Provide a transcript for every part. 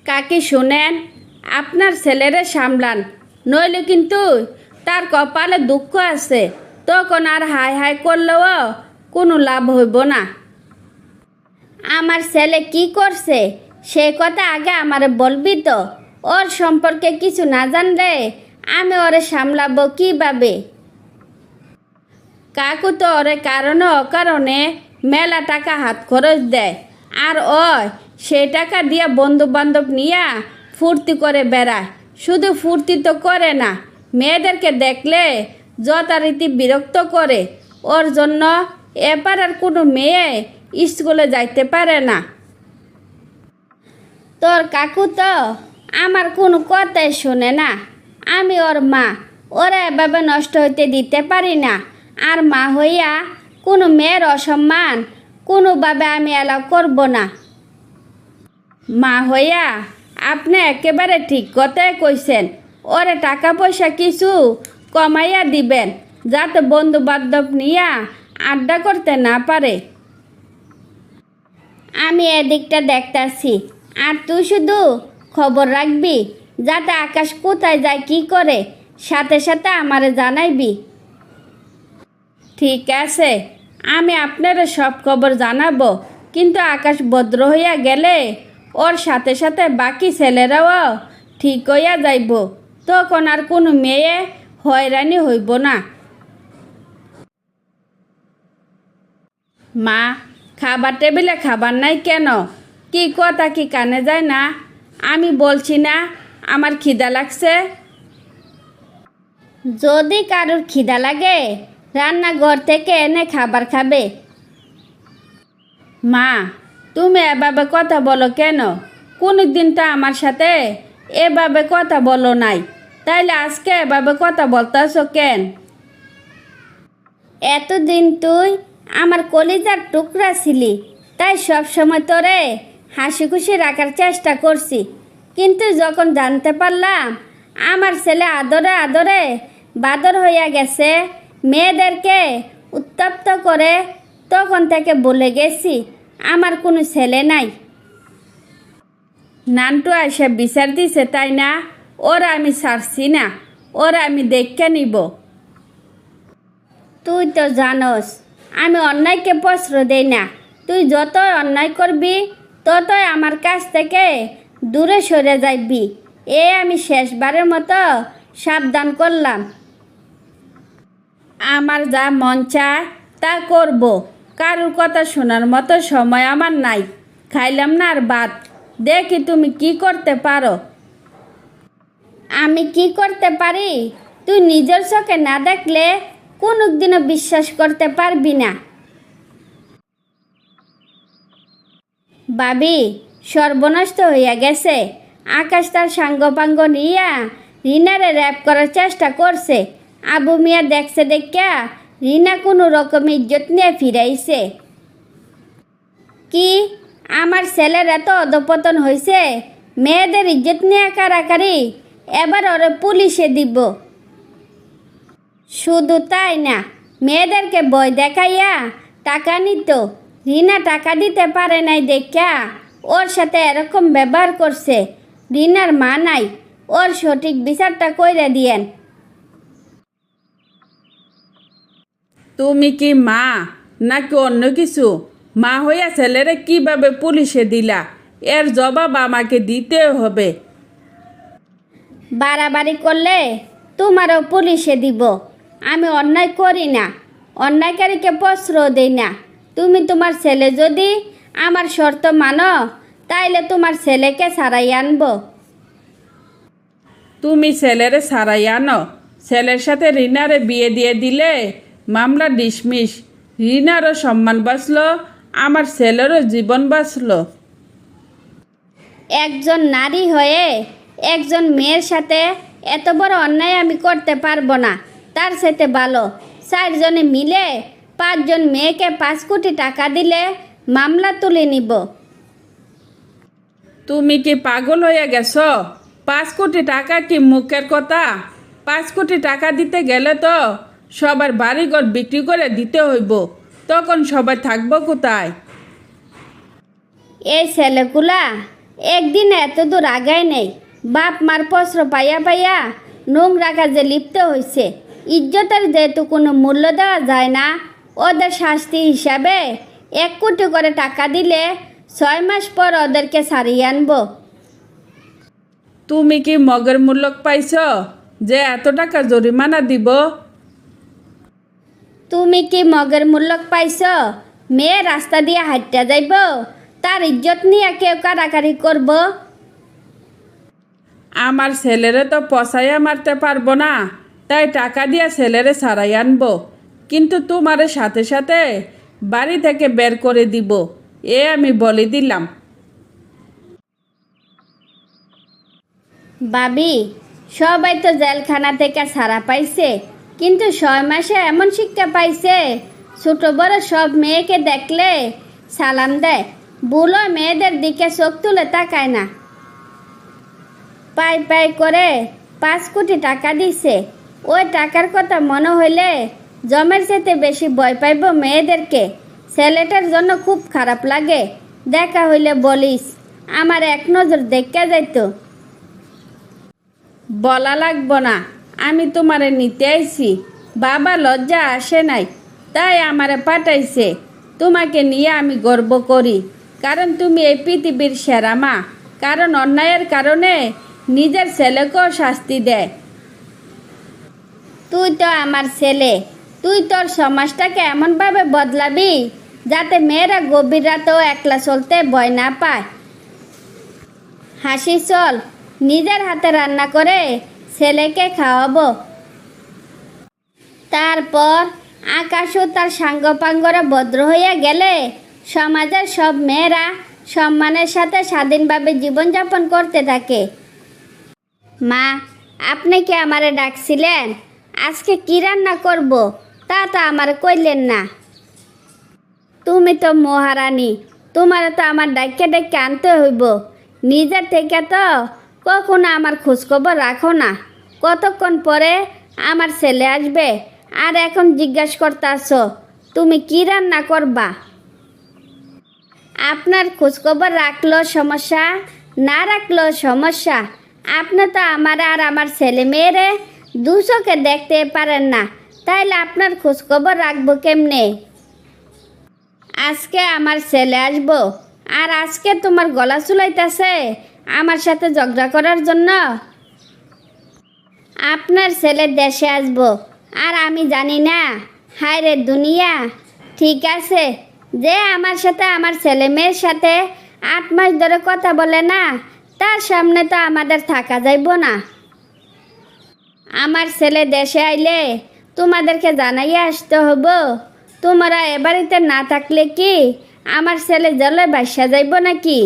কাকি শুনেন, আপনার ছেলেরে সামলান, নইলে কিন্তু তার কপালে দুঃখ আছে, তখন আর হাই হাই করলেও কোনো লাভ হইব না। আমার ছেলে কি করছে সে কথা আগে আমারে বলবি তো। ওর সম্পর্কে কিছু না জানলে আমি ওরে সামলাবো কিভাবে? কাকু তো ওরে কারণে অকারণে মেলা টাকা হাত খরচ দেয়, আর ওই সেই টাকা দিয়ে বন্ধু বান্ধব নিয়ে ফুর্তি করে বেড়ায়। শুধু ফুর্তি তো করে না, মেয়েদেরকে দেখলে যথারীতি বিরক্ত করে। ওর জন্য এবার আর কোনো মেয়ে স্কুলে যাইতে পারে না। তোর কাকু তো আমার কোনো কথাই শোনে না। আমি ওর মা, ওরা এভাবে নষ্ট হইতে দিতে পারি না। আর মা হইয়া কোনো মেয়ের অসম্মান কোনোভাবে আমি অ্যালাউ করব না। মা হইয়া আপনি একেবারে ঠিক কথাই কইছেন। ওরে টাকা পয়সা কিছু কমাইয়া দিবেন, যাতে বন্ধু বান্ধব নিয়া আড্ডা করতে না পারে। আমি এদিকটা দেখতাছি, আর তুই শুধু খবর রাখবি, যাতে আকাশ কোথায় যায় কি করে সাথে সাথে আমারে জানাইবি। ঠিক আছে, আমি আপনারা সব খবর জানাবো, কিন্তু আকাশ ভদ্র হইয়া গেলে ওর সাথে সাথে বাকি ছেলেরাও ঠিক হইয়া যাইব, তখন আর কোনো মেয়ে হয়রানি হইব না। মা, খাবার টেবিলে খাবার নাই কেন? কি কথা কি কানে যায় না? আমি বলছি না আমার খিদা লাগছে। যদি কারোর খিদা লাগে রান্নাঘর থেকে এনে খাবার খাবে। মা, তুমি এভাবে কথা বলো কেন? কোনো দিন তো আমার সাথে এভাবে কথা বলো নাই, তাইলে আজকে এভাবে কথা বলতেছ কেন? এতদিন তুই আমার কলিজার টুকরা ছিলি, তাই সব সময় তোরে হাসি খুশি রাখার চেষ্টা করছি। কিন্তু যখন জানতে পারলাম আমার ছেলে আদরে আদরে বাদর হইয়া গেছে, মেয়েদেরকে উত্তপ্ত করে, তখন থেকে বলে গেছি আমার কোনো ছেলে নাই। নানটু এসে বিচার দিছে তাই না? ওরা আমি ছাড়ছি না, ওরা আমি দেখে নিব। তুই তো জানোস আমি অন্যায়কে প্রশ্রয় দেই না। তুই যতই অন্যায় করবি ততই আমার কাছ থেকে দূরে সরে যাইবি। আমি শেষবারের মতো সাবধান করলাম। আমার যা মন চায় তা করব, কারোর কথা শোনার মতো সময় আমার নাই। খাইলাম না আর ভাত, দেখি তুমি কি করতে পারো। আমি কি করতে পারি তুই নিজের চোখে না দেখলে কোনোদিনও বিশ্বাস করতে পারবি না। ভাবি, সর্বনষ্ট হইয়া গেছে। আকাশ তার সাঙ্গপাঙ্গ নিয়া রিনারে র্যাপ করার চেষ্টা করছে। আবু মিয়া দেখছে দেখা রিনা কোনো রকম ইজ্জত নিয়ে ফিরাইছে। কি আমার ছেলের এত অধপতন হয়েছে, মেয়েদের ইজ্জত নিয়ে কারাকারি, এবার ওরে পুলিশে দিব। শুধু তাই না, মেয়েদেরকে ভয় দেখাইয়া টাকা নিত। রিনা টাকা দিতে পারে নাই দেখা ওর সাথে এরকম ব্যবহার করছে। রিনার মা নাই, ওর সঠিক বিচারটা কইরা দিয়েন। তুমি কি মা নাকি অন্য কিছু? মা হইয়া ছেলেরে কিভাবে পুলিশে দিলা, এর জবাব আমাকে দিতে হবে। বাড়াবাড়ি করলে তোমারও পুলিশে দিব। আমি অন্যায় করি না, অন্যায়কারীকে প্রশ্রয় দেই না। তুমি তোমার ছেলে যদি আমার শর্ত মানো, তাইলে তোমার ছেলেকে ছাড়াই আনবো। তুমি ছেলেরে সারাই আনো, ছেলের সাথে রিনারে বিয়ে দিয়ে দিলে মামলা ডিসমিস। রিনারও সম্মান বাঁচলো, আমার ছেলেরও জীবন বাঁচলো। একজন নারী হয়ে একজন মেয়ের সাথে এত বড় অন্যায় আমি করতে পারবো না। তার সাথে ভালো 4 জনে মিলে 5 জন মেয়েকে 5 কোটি টাকা দিলে মামলা তুলে নিব। তুমি কি পাগল হয়ে গেছো? 5 কোটি টাকা কি মুখের কথা? 5 কোটি টাকা দিতে গেলে তো সবার বাড়িঘর বিক্রি করে দিতে হইব, তখন সবাই থাকবো কোথায়? এই ছেলেগুলা একদিন এত দূর আগায় নেই, বাপ মার প্রশ্র পাইয়া পাইয়া নোংরা কাজে লিপ্ত হয়েছে। ইজ্জতের যেহেতু কোনো মূল্য দেওয়া যায় না, ওদের শাস্তি হিসাবে 1 কোটি করে টাকা দিলে 6 মাস পর ওদেরকে সারিয়ে আনবো। তুমি কি মগের মূল্যক পাইছ যে এত টাকা জরিমানা দিব? তুমি কি মগের মূল্যক পাইছ? মেয়ে রাস্তা দিয়ে হাঁটতে যাইব, তার ইজ্জত নিয়ে কেউ কারাকারি করব? আমার ছেলেরে তো পচাইয়া মারতে পারবো না, তাই টাকা দিয়ে ছেলেরে সারাই আনবো, কিন্তু তোমারে সাথে সাথে বাড়ি থেকে বের করে দিব, এ আমি বলে দিলাম। ভাবি, সবাই তো জেলখানা থেকে ছাড়া পাইছে, কিন্তু 6 মাসে এমন শিক্ষা পাইছে, ছোট বড় সব মেয়েকে দেখলে সালাম দেয়, বুড়ো মেয়েদের দিকে চোখ তুলে তাকায় না। পাই পাই করে 5 কোটি টাকা দিছে, ওই টাকার কথা মনে হইলে জমের চেয়ে বেশি ভয় পাইব মেয়েদেরকে। ছেলেটার জন্য খুব খারাপ লাগে, দেখা হইলে বলিস আমার এক নজর দেখা যাইতো। বলা লাগবো না, আমি তোমারে নিতে আইছি, বাবা লজ্জা আসে নাই, তাই আমারে পাঠাইছে। তোমাকে নিয়ে আমি গর্ব করি, কারণ তুমি এই পৃথিবীর সেরা মা। কারণ অন্যায়ের কারণে নিজের ছেলেকেও শাস্তি দেয়। তুই তো আমার ছেলে, তুই তোর সমাজটাকে এমনভাবে বদলাবি যাতে মেয়েরা গভীর রাতেও একলা চলতে ভয় না পায়। হাসি চল, নিজের হাতে রান্না করে ছেলেকে খাওয়াবো। তারপর আকাশও তার সাঙ্গপাঙ্গরা ভদ্র হইয়া গেলে সমাজের সব মেয়েরা সম্মানের সাথে স্বাধীনভাবে জীবনযাপন করতে থাকে। মা, আপনি কি আমারে ডাকছিলেন? আজকে কি রান্না করব তা তো আমার কইলেন না। তুমি তো মহারানী, তোমার তো আমার ডাক্কে ডাক্কে আনতে হইব। নিজের থেকে তো কখনো আমার খোঁজখবর রাখো না। কতক্ষণ পরে আমার ছেলে আসবে, আর এখন জিজ্ঞাসা করতেছো তুমি কি রান্না করবা? আপনার খোঁজখবর রাখলেও সমস্যা, না রাখলেও সমস্যা। আপনি তো আমার আর আমার ছেলে মেয়েরে দু চোখে দেখতে পারেন না, তাইলে আপনার খোঁজখবর রাখবো কেমনে? আজকে আমার ছেলে আসবো, আর আজকে তোমার গলা চুলাইতেছে আমার সাথে ঝগড়া করার জন্য? আপনার ছেলে দেশে আসবো, আর আমি জানি না? হায় রে দুনিয়া! ঠিক আছে, যে আমার সাথে আমার ছেলে মেয়ের সাথে 8 মাস ধরে কথা বলে না, তার সামনে তো আমাদের থাকা যাইব না। আমার ছেলে দেশে আইলে তোমাদেরকে জানাইয়া আসতে হব। তোমরা এ বাড়িতে না থাকলে কি আমার ছেলে জলে ভাসা যাইব নাকি?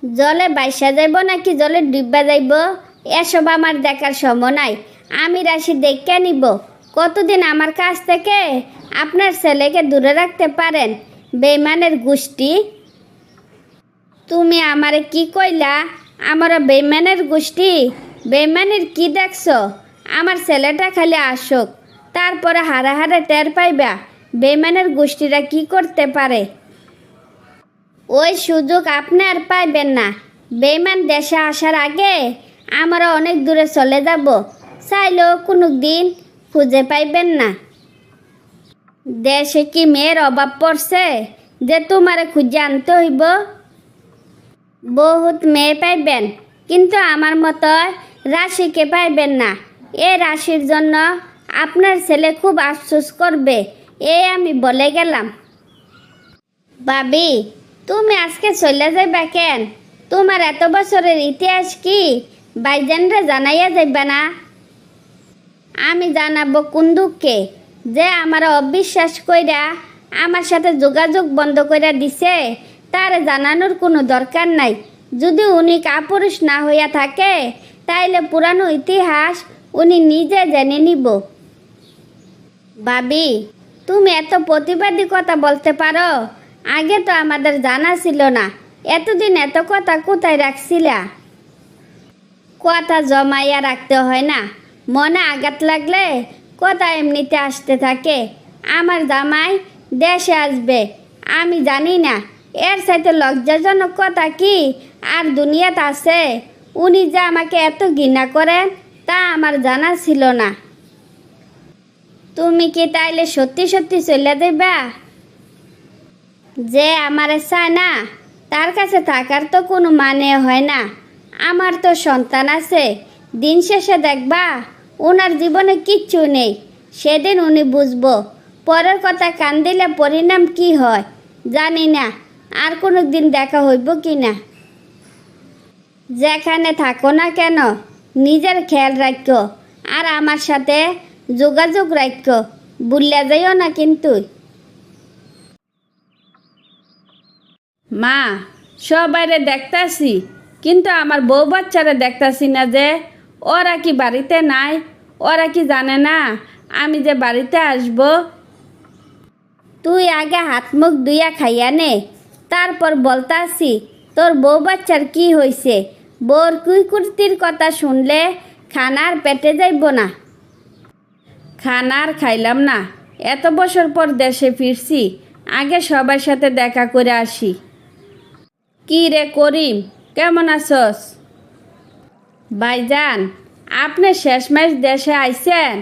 জলে ভাসা যাইব নাকি জলে ডুববা যাইব, এসব আমার দেখার সময় নাই। আমি রাশি দেখে নিব কতদিন আমার কাছ থেকে আপনার ছেলেকে দূরে রাখতে পারেন। বেইমানের গোষ্ঠী! তুমি আমারে কি কইলা? আমার বেইমানের গোষ্ঠী? বেইমানের কি দেখছো? আমার ছেলেটা খালি আসুক, তারপরে হারে হারে টের পাইবা বেইমানের গোষ্ঠীরা কি করতে পারে। ওই সুযোগ আপনি আর পাইবেন না। বেইমান দেশে আসার আগে আমরা অনেক দূরে চলে যাব, চাইলেও কোনো দিন খুঁজে পাইবেন না। দেশে কি মেয়ের অভাব পড়ছে যে তোমারে খুঁজে আনতে হইব? বহুত মেয়ে পাইবেন, কিন্তু আমার মতো রাশিকে পাইবেন না। এ রাশির জন্য আপনার ছেলে খুব আফসোস করবে, আমি বলে গেলাম। ভাবি, তুমি আজকে চলে যাইবা কেন? তোমার এত বছরের ইতিহাস কি ভাইজানরা জানাইয়া যাইবা না? আমি জানাবো কোন দুঃখে যে আমার অবিশ্বাস কইরা আমার সাথে যোগাযোগ বন্ধ কইরা দিছে, তার জানানোর কোনো দরকার নাই। যদি উনি কাপুরুষ না হইয়া থাকে, তাইলে পুরানো ইতিহাস উনি নিজে জেনে নিব। ভাবি, তুমি এত প্রতিবাদী কথা বলতে পারো, আগে তো আমাদের জানা ছিল না। এতদিন এত কথা কোথায় রাখছিলা? কথা জমাইয়া রাখতে হয় না, মনে আঘাত লাগলে কথা এমনিতে আসতে থাকে। আমার জামাই দেশে আসবে, আমি জানি না এর সাথে লজ্জাজনক কথা কি আর দুনিয়াত আছে? উনি যে আমাকে এত ঘৃণা করেন তা আমার জানা ছিল না। তুমি কি তাইলে সত্যি সত্যি চলে দেবা? যে আমারে চায় না তার কাছে থাকার তো কোনো মানে হয় না। আমার তো সন্তান আছে, দিন শেষে দেখবা ওনার জীবনে কিচ্ছু নেই। সেদিন উনি বুঝবো পরের কথা কান দিলে পরিণাম কি হয়। জানি না আর কোনো দিন দেখা হইব কি না। যেখানে থাকো না কেন নিজের খেয়াল রাখো আর আমার সাথে যোগাযোগ রাখো, ভুলে যাইও না কিন্তু। মা, সবাইরে দেখতাছি, কিন্তু আমার বউ বাচ্চারে দেখতাছি না যে। ওরা কি বাড়িতে নাই? ওরা কি জানে না আমি যে বাড়িতে আসব? তুই আগে হাত মুখ ধুইয়া খাইয়া নে, তারপর বলতাছি তোর বউ বাচ্চার কি হয়েছে। বউর কুইকুর্তির কথা শুনলে খানার পেটে যাইব না। খানার খাইলাম না, এত বছর পর দেশে ফিরছি, আগে সবার সাথে দেখা করে আসি। কি রে করিম, কেমন আছস? ভাইজান, আপনি শেষমেশ দেশে আইছেন।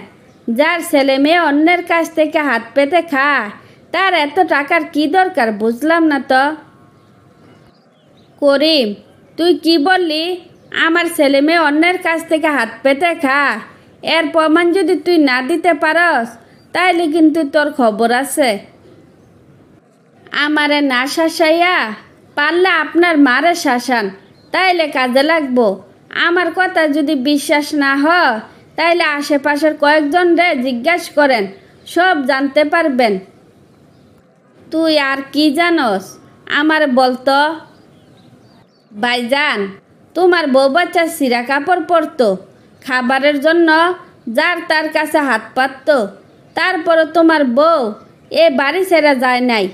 যার ছেলে মেয়ে অন্যের কাছ থেকে হাত পেতে খায়, তার এত টাকার কি দরকার বুঝলাম না তো। করিম, তুই কি বললি? আমার ছেলে মেয়ে অন্যের কাছ থেকে হাত পেতে খায়? এর প্রমাণ যদি তুই না দিতে পারস তাইলে কিন্তু তোর খবর আছে। আমারে না শাসাইয়া পারলে আপনার মারে শাসান, তাইলে কাজে লাগবো। আমার কথা যদি বিশ্বাস না হয় তাইলে আশেপাশের কয়েকজন রে জিজ্ঞাসা করেন, সব জানতে পারবেন। তুই আর কি জানস আমার বলতো? ভাইজান, তোমার বউ বাচ্চা ছিঁড়া কাপড় পরতো, খাবারের জন্য যার তার কাছে হাত পাততো। তারপরও তোমার বউ এ বাড়ি ছেড়ে যায় নাই,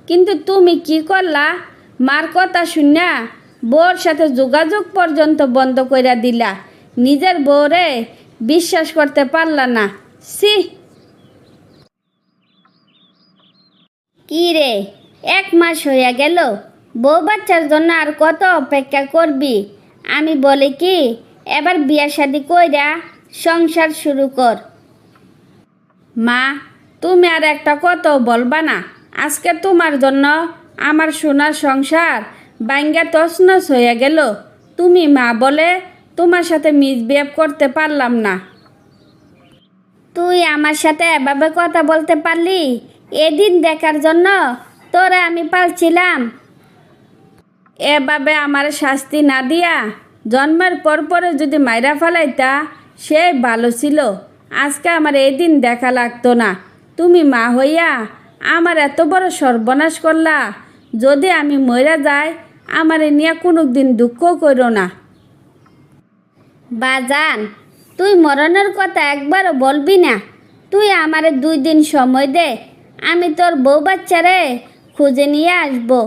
কিন্তু তুমি কি করলা? মার কথা শুনা বউর সাথে যোগাযোগ পর্যন্ত বন্ধ কইরা দিলা। নিজের বউরে বিশ্বাস করতে পারলা না। ছি! কি রে, 1 মাস হইয়া গেল, বউ বাচ্চার জন্য আর কত অপেক্ষা করবি? আমি বলি কি, এবার বিয়া শাদি কইরা সংসার শুরু কর। মা, তুমি আর একটা কথাও বলবা না? আজকে তোমার জন্য আমার সোনার সংসার ভাঙ্গা তছনছ হয়ে গেল। তুমি মা বলে তোমার সাথে মিসবিহেভ করতে পারলাম না। তুই আমার সাথে এভাবে কথা বলতে পারলি? এদিন দেখার জন্য তোরে আমি পালছিলাম। এভাবে আমার শাস্তি না দিয়া জন্মের পর পরে যদি মাইরা ফেলাইতা সে ভালো ছিল। আজকে আমার এই দিন দেখা লাগতো না। তুমি মা হইয়া আমার এত বড় সর্বনাশ করলা। যদি আমি মইরা যাই আমারে নিয়ে কোনো দিন দুঃখ করো না। বাজান, তুই মরণের কথা একবারও বলবি না। তুই আমারে 2 দিন সময় দে, আমি তোর বউ বাচ্চারে খুঁজে নিয়ে আসবো।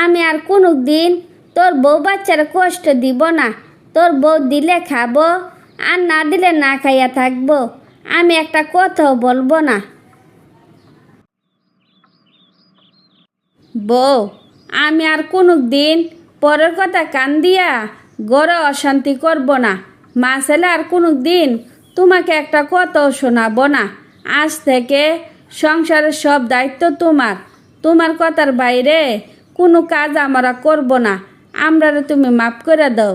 আমি আর কোনো দিন তোর বউ বাচ্চারে কষ্ট দিব না। তোর বউ দিলে খাবো আর না দিলে না খাইয়া থাকবো। আমি একটা কথাও বলবো না। বউ, আমি আর কোনো দিন পরের কথা কান দিয়া গড়ে অশান্তি করব না। মা ছেলে আর কোনো দিন তোমাকে একটা কথাও শোনাবো না। আজ থেকে সংসারের সব দায়িত্ব তোমার। তোমার কথার বাইরে কোনো কাজ আমরা করব না। আমরা তুমি মাফ করে দাও।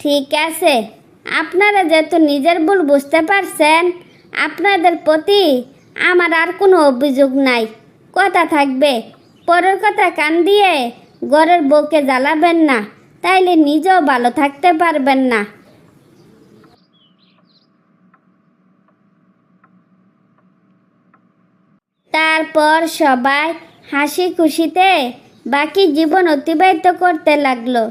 ঠিক আছে, আপনারা যেহেতু নিজের ভুল বুঝতে পারছেন, আপনাদের প্রতি আমার আর কোনো অভিযোগ নাই। কথা থাকবে, পরের কথা কান দিয়ে ঘরের বউকে জ্বালাবেন না, তাইলে নিজেও ভালো থাকতে পারবেন না। তারপর সবাই হাসি খুশিতে বাকি জীবন অতিবাহিত করতে লাগলো।